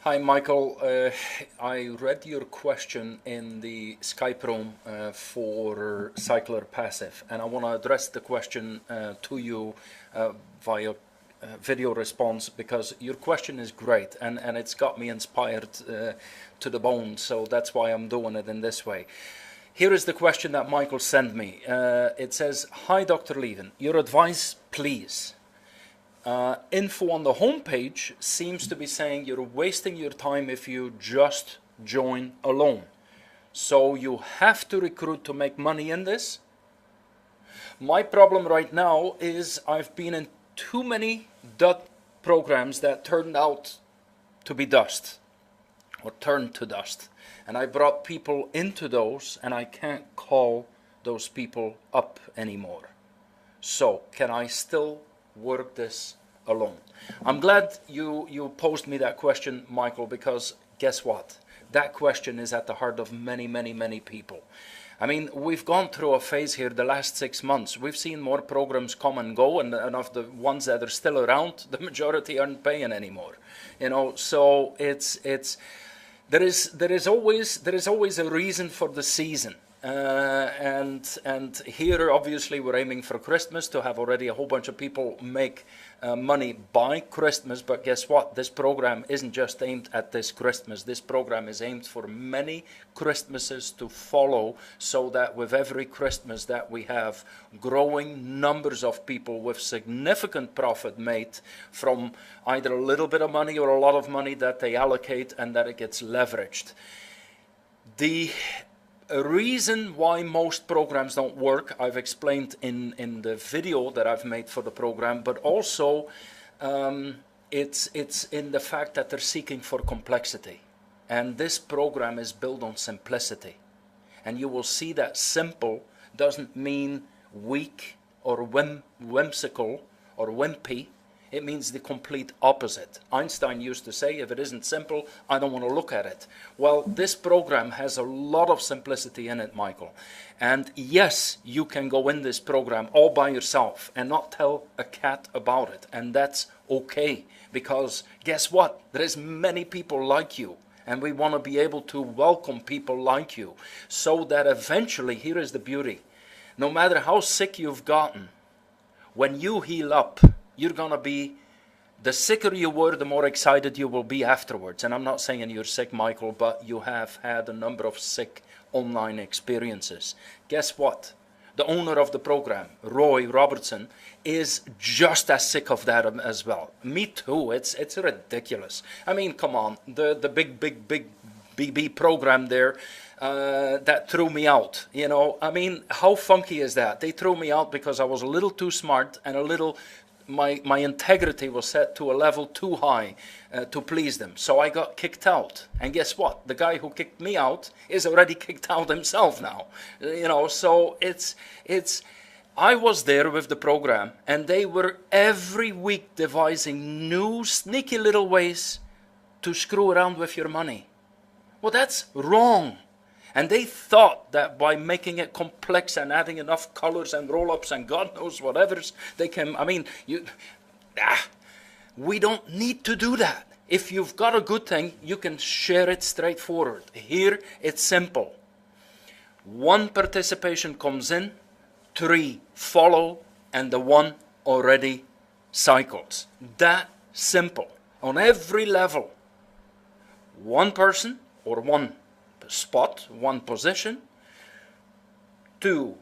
Hi, Michael. I read your question in the Skype room for CyclerPasive, and I want to address the question to you via video response because your question is great and it's got me inspired to the bone, so that's why I'm doing it in this way. Here is the question that Michael sent me. It says, "Hi, Dr. Lieven, your advice, please. Info on the homepage seems to be saying you're wasting your time if you just join alone. So you have to recruit to make money in this?" My problem right now is I've been in too many programs that turned out to be dust or turned to dust. And I brought people into those and I can't call those people up anymore. So can I still work this alone? I'm glad you posed me that question, Michael, because guess what? That question is at the heart of many people. I mean, we've gone through a phase here the last 6 months. We've seen more programs come and go, and of the ones that are still around, the majority aren't paying anymore. You know, so there is always a reason for the season. And here obviously we're aiming for Christmas to have already a whole bunch of people make money by Christmas, but guess what? This program isn't just aimed at this Christmas. This program is aimed for many Christmases to follow, so that with every Christmas that we have growing numbers of people with significant profit made from either a little bit of money or a lot of money that they allocate and that it gets leveraged. The reason why most programs don't work, I've explained in the video that I've made for the program, but also it's in the fact that they're seeking for complexity. And this program is built on simplicity. And you will see that simple doesn't mean weak or whimsical or wimpy. It means the complete opposite. Einstein used to say, if it isn't simple, I don't want to look at it. Well, this program has a lot of simplicity in it, Michael. And yes, you can go in this program all by yourself and not tell a cat about it. And that's okay, because guess what? There is many people like you. And we want to be able to welcome people like you, so that eventually, here is the beauty. No matter how sick you've gotten, when you heal up, you're going to be, the sicker you were, the more excited you will be afterwards. And I'm not saying you're sick, Michael, but you have had a number of sick online experiences. Guess what? The owner of the program, Roy Robertson, is just as sick of that as well. Me too. It's ridiculous. I mean, come on. The big BB program there, that threw me out. You know, I mean, how funky is that? They threw me out because I was a little too smart and a little... My integrity was set to a level too high to please them. So I got kicked out. And guess what? The guy who kicked me out is already kicked out himself now. You know, so I was there with the program, and they were every week devising new sneaky little ways to screw around with your money. Well, that's wrong. And they thought that by making it complex and adding enough colors and roll-ups and God knows whatevers, they can, I mean, we don't need to do that. If you've got a good thing, you can share it straightforward. Here, it's simple. 1 participation comes in, 3 follow, and the 1 already cycles. That simple. On every level. 1 person or 1 spot, 1 position, 2,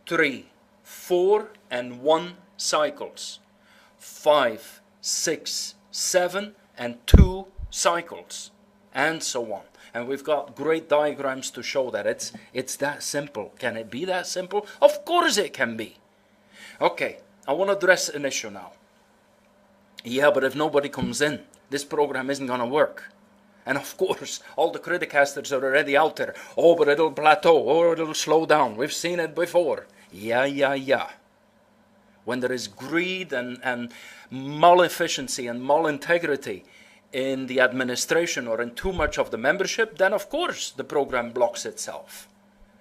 3, 4, and 1 cycles. 5, 6, 7, and 2 cycles, and so on. And we've got great diagrams to show that it's that simple. Can it be that simple? Of course it can be. Okay, I want to address an issue now. Yeah, but if nobody comes in, this program isn't going to work. And of course, all the criticasters are already out there. Oh, but it'll plateau, or it'll slow down. We've seen it before. Yeah. When there is greed and malefficiency and malintegrity in the administration or in too much of the membership, then of course the program blocks itself.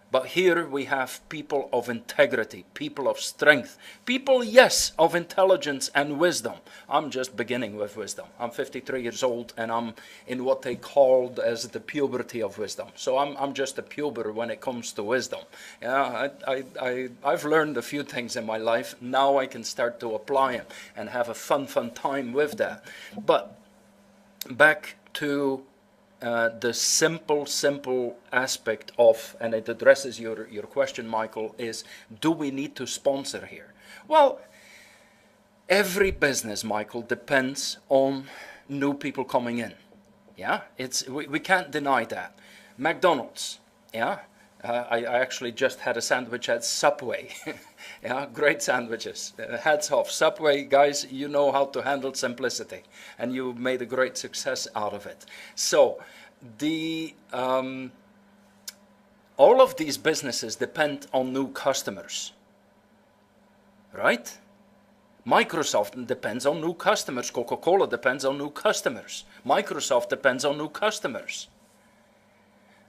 But here we have people of integrity, people of strength, people, yes, of intelligence and wisdom. I'm just beginning with wisdom. I'm 53 years old and I'm in what they called as the puberty of wisdom. So I'm just a puber when it comes to wisdom. Yeah, I've learned a few things in my life. Now I can start to apply them and have a fun time with that. But back to the simple aspect of, and it addresses your question, Michael, is do we need to sponsor here? Well, every business, Michael, depends on new people coming in. Yeah, we can't deny that. McDonald's, yeah, I actually just had a sandwich at Subway. Yeah, great sandwiches. Hats off. Subway, guys, you know how to handle simplicity, and you made a great success out of it. So, all of these businesses depend on new customers, right? Microsoft depends on new customers. Coca-Cola depends on new customers. Microsoft depends on new customers.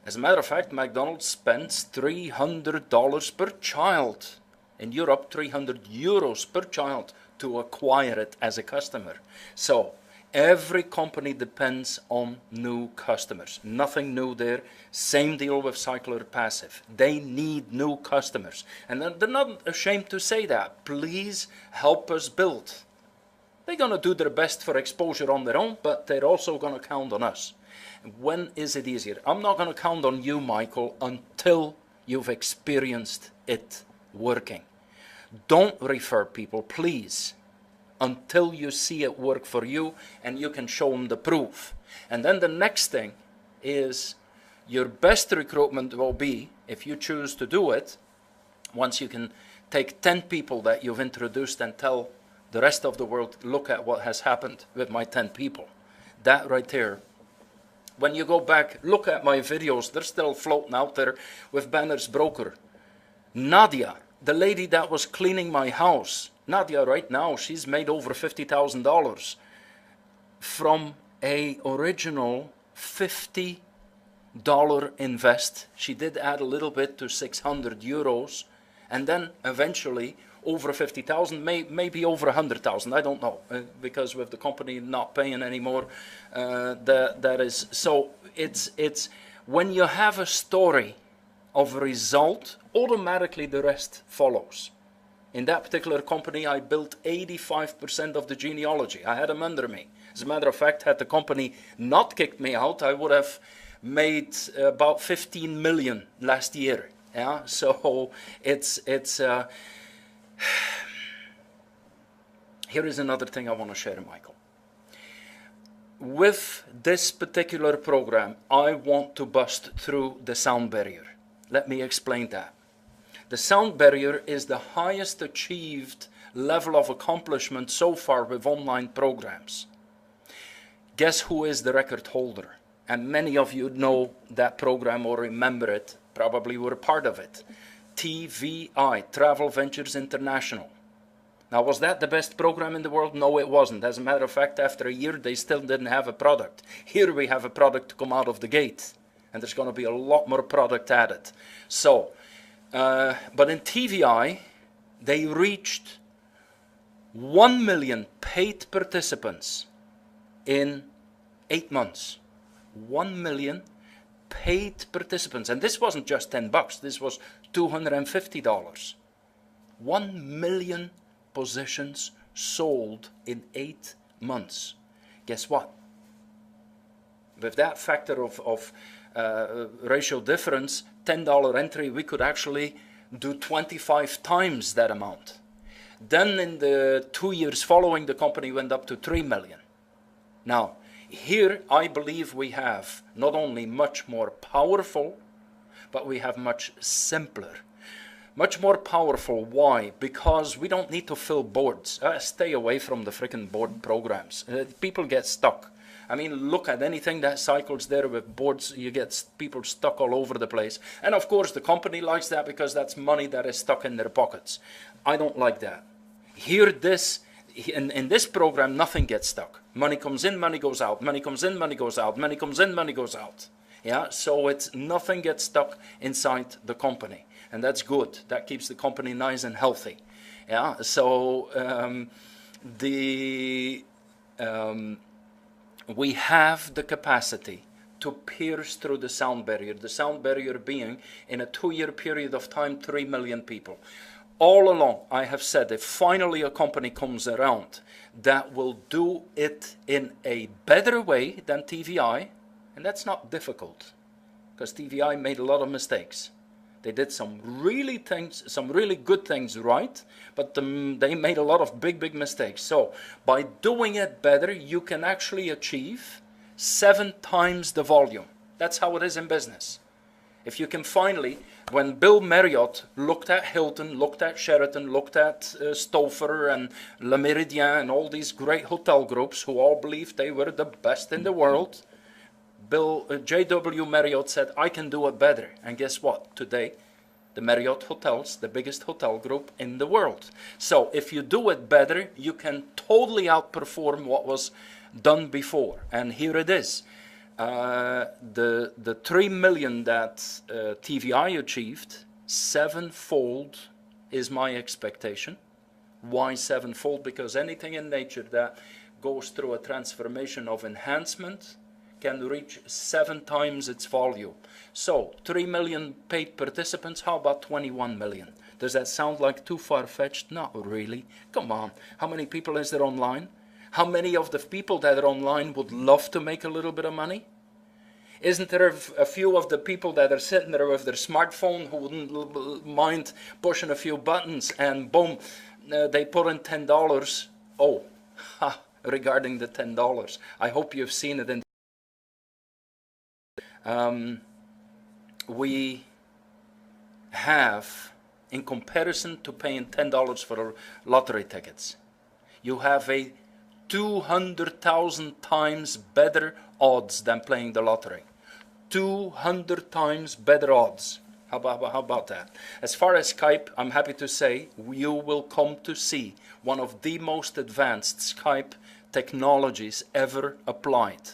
As a matter of fact, McDonald's spends $300 per child. In Europe, 300 euros per child to acquire it as a customer. So every company depends on new customers. Nothing new there. Same deal with CyclerPasive. They need new customers. And they're not ashamed to say that. Please help us build. They're going to do their best for exposure on their own, but they're also going to count on us. When is it easier? I'm not going to count on you, Michael, until you've experienced it working. Don't refer people, please, until you see it work for you and you can show them the proof. And then the next thing is your best recruitment will be, if you choose to do it, once you can take 10 people that you've introduced and tell the rest of the world, look at what has happened with my 10 people. That right there. When you go back, look at my videos, they're still floating out there with Banner's broker. Nadia, the lady that was cleaning my house, Nadia right now, she's made over $50,000 from a original $50 invest. She did add a little bit to 600 euros, and then eventually over 50,000, maybe over 100,000. I don't know, because with the company not paying anymore, that is so. It's when you have a story of a result, automatically the rest follows. In that particular company, I built 85% of the genealogy. I had them under me. As a matter of fact, had the company not kicked me out, I would have made about 15 million last year. Yeah, so it's here is another thing I want to share, Michael. With this particular program, I want to bust through the sound barrier. Let me explain that. The sound barrier is the highest achieved level of accomplishment so far with online programs. Guess who is the record holder? And many of you know that program or remember it, probably were part of it. TVI, Travel Ventures International. Now, was that the best program in the world? No, it wasn't. As a matter of fact, after a year, they still didn't have a product. Here we have a product to come out of the gate. And there's going to be a lot more product added. So, but in TVI, they reached 1 million paid participants in 8 months. 1 million paid participants. And this wasn't just $10. This was $250. 1 million positions sold in 8 months. Guess what? With that factor of ratio difference, $10 entry, we could actually do 25 times that amount. Then in the 2 years following, the company went up to 3 million. Now, here I believe we have not only much more powerful, but we have much simpler. Much more powerful. Why? Because we don't need to fill boards. Stay away from the freaking board programs. People get stuck. I mean, look at anything that cycles there with boards, you get people stuck all over the place. And of course, the company likes that because that's money that is stuck in their pockets. I don't like that. Here, in this program, nothing gets stuck. Money comes in, money goes out. Money comes in, money goes out. Money comes in, money goes out. Yeah, so it's nothing gets stuck inside the company, and that's good. That keeps the company nice and healthy. Yeah, so we have the capacity to pierce through the sound barrier being, in a 2-year period of time, 3 million people. All along, I have said, if finally a company comes around that will do it in a better way than TVI, and that's not difficult, because TVI made a lot of mistakes. They did some really good things right, but they made a lot of big mistakes. So by doing it better, you can actually achieve 7 times the volume. That's how it is in business. If you can finally, when Bill Marriott looked at Hilton, looked at Sheraton, looked at Stouffer and Le Méridien and all these great hotel groups who all believed they were the best in the world, J.W. Marriott said, I can do it better. And guess what? Today, the Marriott Hotels, the biggest hotel group in the world. So if you do it better, you can totally outperform what was done before. And here it is. The 3 million that TVI achieved, 7-fold is my expectation. Why 7-fold? Because anything in nature that goes through a transformation of enhancement can reach 7 times its volume. So 3 million paid participants, how about 21 million? Does that sound like too far-fetched? Not really. Come on. How many people is there online? How many of the people that are online would love to make a little bit of money? Isn't there a few of the people that are sitting there with their smartphone who wouldn't mind pushing a few buttons and boom, they put in $10. Oh, regarding the $10, I hope you've seen it in. We have, in comparison to paying $10 for lottery tickets, you have a 200,000 times better odds than playing the lottery. 200 times better odds. How about that? As far as Skype, I'm happy to say you will come to see one of the most advanced Skype technologies ever applied.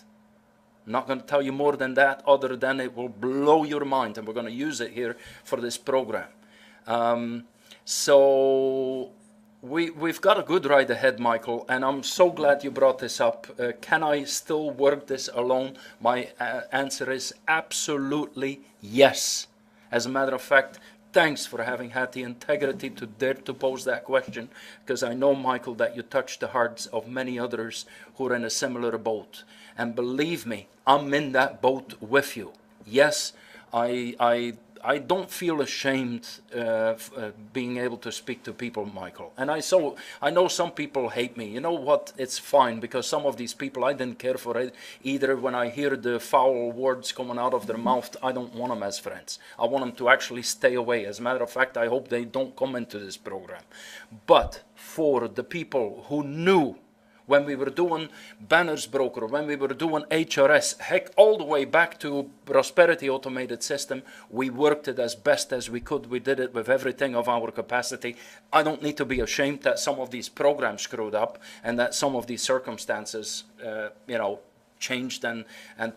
I'm not going to tell you more than that, other than it will blow your mind, and we're going to use it here for this program. So we've got a good ride ahead, Michael, and I'm so glad you brought this up. Can I still work this alone? My answer is absolutely yes. As a matter of fact, thanks for having had the integrity to dare to pose that question, because I know, Michael, that you touched the hearts of many others who are in a similar boat. And believe me, I'm in that boat with you. Yes, I don't feel ashamed being able to speak to people, Michael. And I know some people hate me. You know what? It's fine, because some of these people, I didn't care for it either. When I hear the foul words coming out of their mouth, I don't want them as friends. I want them to actually stay away. As a matter of fact, I hope they don't come into this program. But for the people who knew when we were doing Banners Broker, when we were doing HRS, heck, all the way back to Prosperity Automated System, we worked it as best as we could. We did it with everything of our capacity. I don't need to be ashamed that some of these programs screwed up and that some of these circumstances, changed and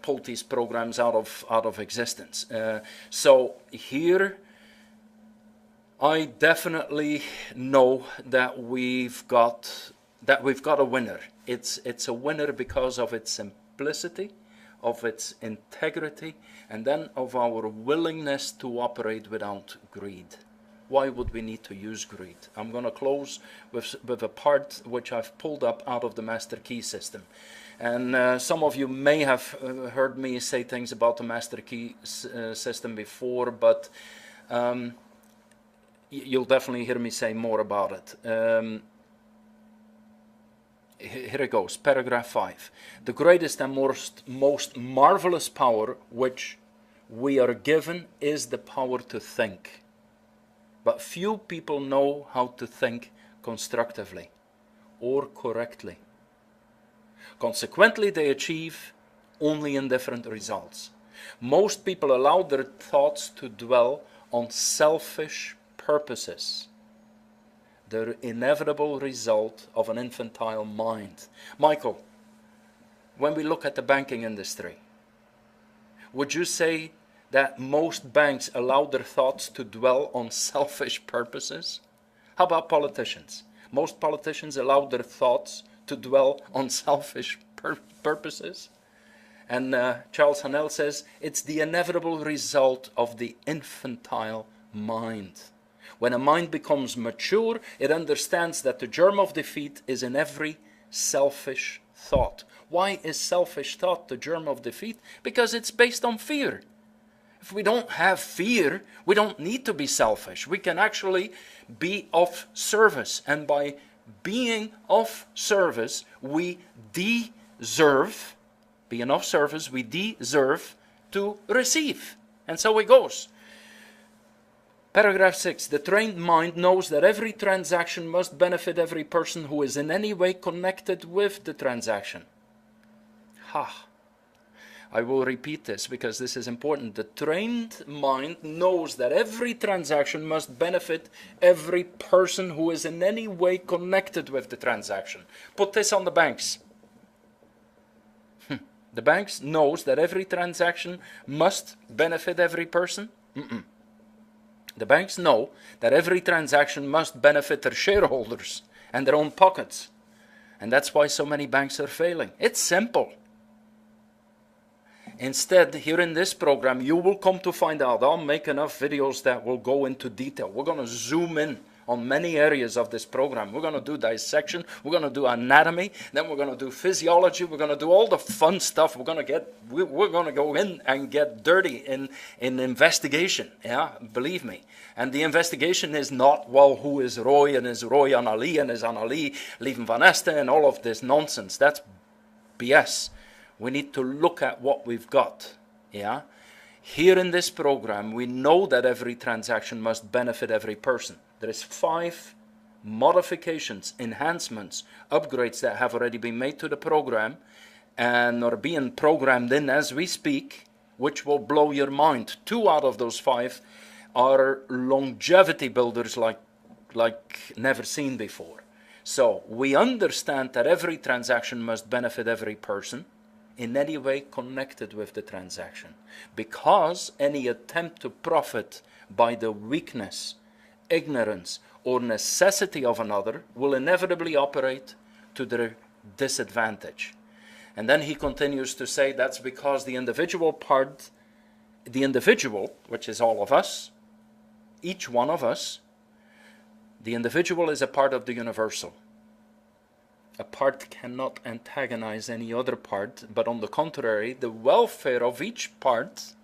pulled these programs out of existence. So here, I definitely know that we've got a winner. It's a winner because of its simplicity, of its integrity, and then of our willingness to operate without greed. Why would we need to use greed? I'm going to close with a part which I've pulled up out of the Master Key system. And some of you may have heard me say things about the Master Key system before, but you'll definitely hear me say more about it. Here it goes, paragraph 5. The greatest and most marvelous power which we are given is the power to think. But few people know how to think constructively or correctly. Consequently, they achieve only indifferent results. Most people allow their thoughts to dwell on selfish purposes, the inevitable result of an infantile mind. Michael, when we look at the banking industry, would you say that most banks allow their thoughts to dwell on selfish purposes? How about politicians? Most politicians allow their thoughts to dwell on selfish purposes. And Charles Hanel says, it's the inevitable result of the infantile mind. When a mind becomes mature, it understands that the germ of defeat is in every selfish thought. Why is selfish thought the germ of defeat? Because it's based on fear. If we don't have fear, we don't need to be selfish. We can actually be of service. And by being of service, we deserve, being of service, we deserve to receive. And so it goes. Paragraph 6. The trained mind knows that every transaction must benefit every person who is in any way connected with the transaction. I will repeat this because this is important. The trained mind knows that every transaction must benefit every person who is in any way connected with the transaction. Put this on the banks. The banks knows that every transaction must benefit every person. The banks know that every transaction must benefit their shareholders and their own pockets. And that's why so many banks are failing. It's simple. Instead, here in this program, you will come to find out, I'll make enough videos that will go into detail. We're going to zoom in on many areas of this program. We're going to do dissection, we're going to do anatomy, then we're going to do physiology, we're going to do all the fun stuff. We're going to go in and get dirty in investigation, yeah, believe me. And the investigation is not, well, who is Roy, and is Roy Annalie, and is Annalie Lieven van Este, and all of this nonsense. That's BS. We need to look at what we've got, yeah. Here in this program, we know that every transaction must benefit every person. There is 5 modifications, enhancements, upgrades that have already been made to the program and are being programmed in as we speak, which will blow your mind. 2 out of those 5 are longevity builders like never seen before. So we understand that every transaction must benefit every person in any way connected with the transaction, because any attempt to profit by the weakness, ignorance, or necessity of another will inevitably operate to their disadvantage. And then he continues to say that's because the individual, which is all of us, each one of us, the individual is a part of the universal. A part cannot antagonize any other part, but on the contrary, the welfare of each part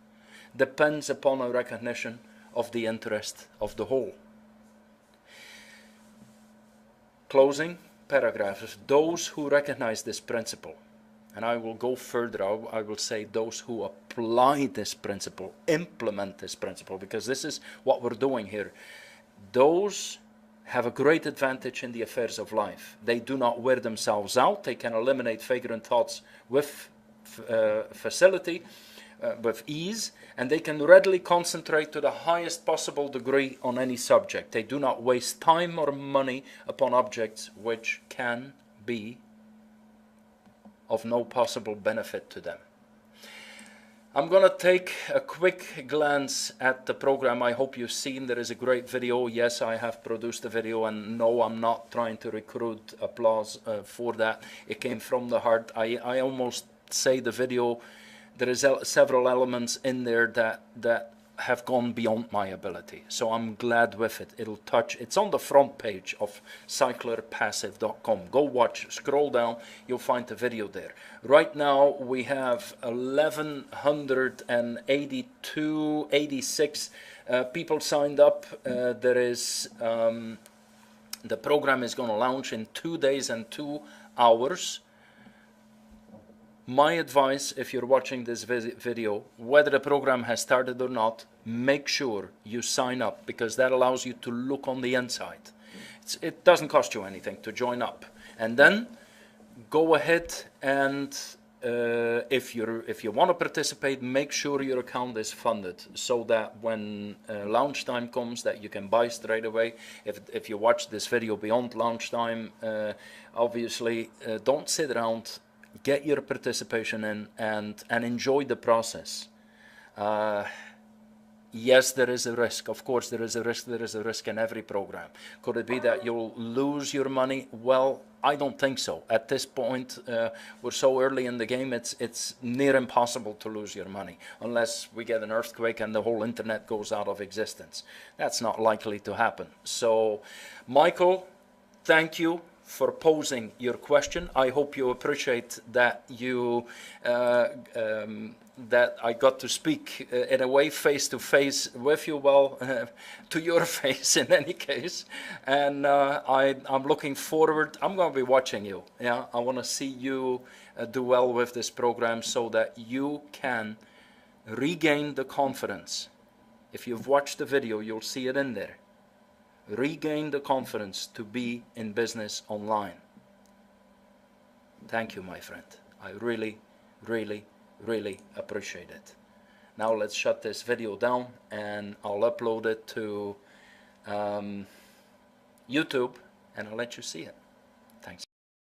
depends upon a recognition of the interest of the whole. Closing paragraph. Those who recognize this principle, and I will go further, I will say those who apply this principle, implement this principle, because this is what we're doing here. Those have a great advantage in the affairs of life. They do not wear themselves out. They can eliminate vagrant thoughts with facility, with ease, and they can readily concentrate to the highest possible degree on any subject. They do not waste time or money upon objects which can be of no possible benefit to them. I'm going to take a quick glance at the program. I hope you've seen there is a great video. Yes, I have produced a video, and no, I'm not trying to recruit applause for that. It came from the heart. I almost say the video, there is several elements in there that have gone beyond my ability. So I'm glad with it. It's on the front page of CyclerPasive.com. Go watch, scroll down, you'll find the video there. Right now we have 86 people signed up. The program is going to launch in 2 days and 2 hours. My advice, if you're watching this video, whether the program has started or not, make sure you sign up, because that allows you to look on the inside. It doesn't cost you anything to join up. And then go ahead and if you want to participate, make sure your account is funded, so that when launch time comes, that you can buy straight away. If you watch this video beyond launch time, obviously don't sit around. Get your participation in and enjoy the process. Yes, there is a risk. Of course, there is a risk. There is a risk in every program. Could it be that you'll lose your money? Well, I don't think so. At this point, we're so early in the game, it's near impossible to lose your money unless we get an earthquake and the whole internet goes out of existence. That's not likely to happen. So, Michael, thank you for posing your question. I hope you appreciate that that I got to speak in a way face to face with you, well, to your face in any case. And I'm looking forward. I'm going to be watching you. Yeah, I want to see you do well with this program so that you can regain the confidence. If you've watched the video, you'll see it in there. Regain the confidence to be in business online. Thank you, my friend. I really, really, really appreciate it. Now let's shut this video down and I'll upload it to YouTube and I'll let you see it.